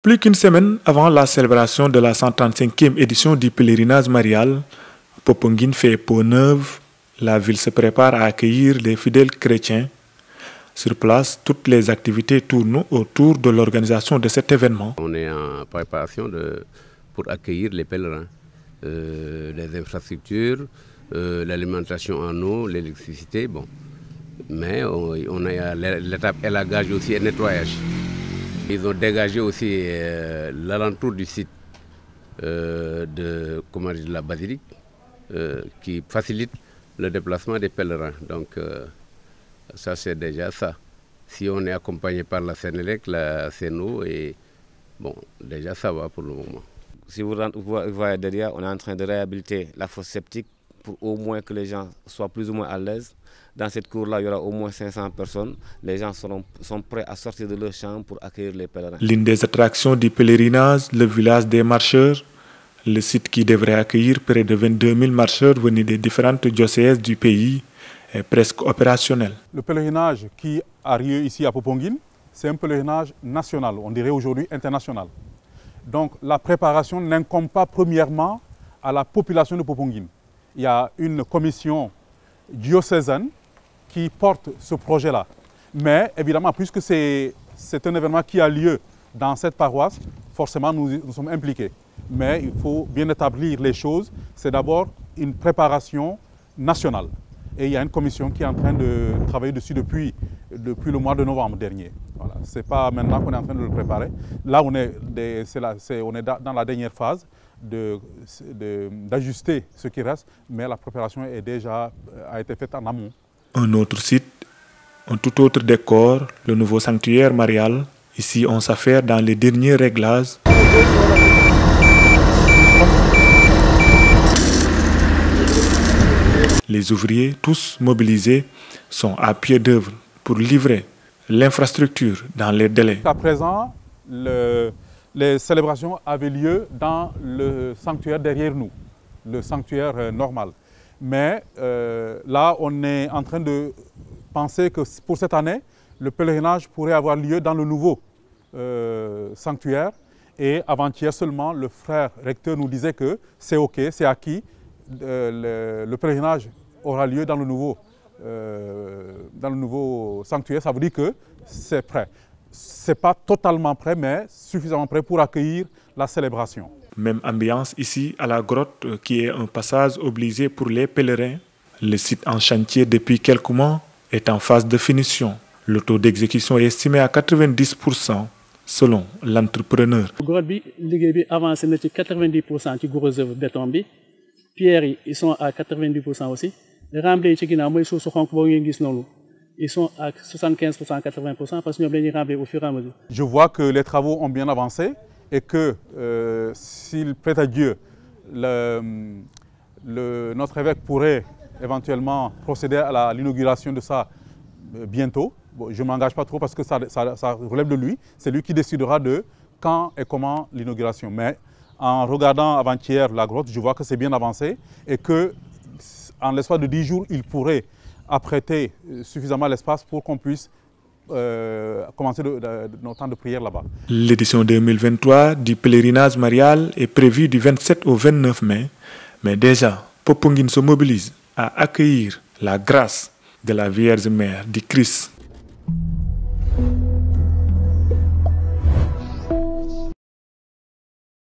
Plus qu'une semaine avant la célébration de la 135e édition du pèlerinage marial, Popenguine fait peau neuve. La ville se prépare à accueillir les fidèles chrétiens. Sur place, toutes les activités tournent autour de l'organisation de cet événement. On est en préparation pour accueillir les pèlerins. Les infrastructures, l'alimentation en eau, l'électricité, bon. Mais on a l'étape élagage aussi et nettoyage. Ils ont dégagé aussi l'alentour du site de la basilique qui facilite le déplacement des pèlerins. Donc ça c'est déjà ça. Si on est accompagné par la Sénélec, la CNO, et bon, déjà ça va pour le moment. Si vous voyez derrière, on est en train de réhabiliter la fosse septique pour au moins que les gens soient plus ou moins à l'aise. Dans cette cour-là, il y aura au moins 500 personnes. Les gens sont prêts à sortir de leur chambre pour accueillir les pèlerins. L'une des attractions du pèlerinage, le village des marcheurs, le site qui devrait accueillir près de 22 000 marcheurs venus des différentes diocèses du pays, est presque opérationnel. Le pèlerinage qui a lieu ici à Popenguine, c'est un pèlerinage national, on dirait aujourd'hui international. Donc la préparation n'incombe pas premièrement à la population de Popenguine. Il y a une commission diocésaine qui porte ce projet-là. Mais évidemment, puisque c'est un événement qui a lieu dans cette paroisse, forcément nous sommes impliqués. Mais il faut bien établir les choses. C'est d'abord une préparation nationale. Et il y a une commission qui est en train de travailler dessus depuis le mois de novembre dernier. Voilà. Ce n'est pas maintenant qu'on est en train de le préparer. Là, on est dans la dernière phase d'ajuster ce qui reste, mais la préparation a été faite en amont. Un autre site, un tout autre décor, le nouveau sanctuaire marial. Ici, on s'affaire dans les derniers réglages. Les ouvriers, tous mobilisés, sont à pied d'œuvre pour livrer l'infrastructure dans les délais. À présent, les célébrations avaient lieu dans le sanctuaire derrière nous, le sanctuaire normal. Mais là, on est en train de penser que pour cette année, le pèlerinage pourrait avoir lieu dans le nouveau sanctuaire. Et avant-hier seulement, le frère recteur nous disait que c'est OK, c'est acquis. Le pèlerinage aura lieu dans le nouveau sanctuaire. Ça veut dire que c'est prêt. Ce n'est pas totalement prêt, mais suffisamment prêt pour accueillir la célébration. Même ambiance ici à la grotte, qui est un passage obligé pour les pèlerins. Le site en chantier depuis quelques mois est en phase de finition. Le taux d'exécution est estimé à 90% selon l'entrepreneur. La grotte a avancé de 90% ci gros œuvre béton. Pierres, ils sont à 90% aussi. Les remblais, ils sont à 75%, 80% parce que nous avons remblés au fur et à mesure. Je vois que les travaux ont bien avancé et que s'il plaît à Dieu, notre évêque pourrait éventuellement procéder à l'inauguration de ça bientôt. Bon, je ne m'engage pas trop parce que ça relève de lui. C'est lui qui décidera de quand et comment l'inauguration. Mais en regardant avant-hier la grotte, je vois que c'est bien avancé et qu'en l'espace de 10 jours, il pourrait apprêter suffisamment l'espace pour qu'on puisse commencer notre temps de prière là-bas. L'édition 2023 du pèlerinage marial est prévue du 27 au 29 mai, mais déjà, Popenguine se mobilise à accueillir la grâce de la Vierge Mère du Christ.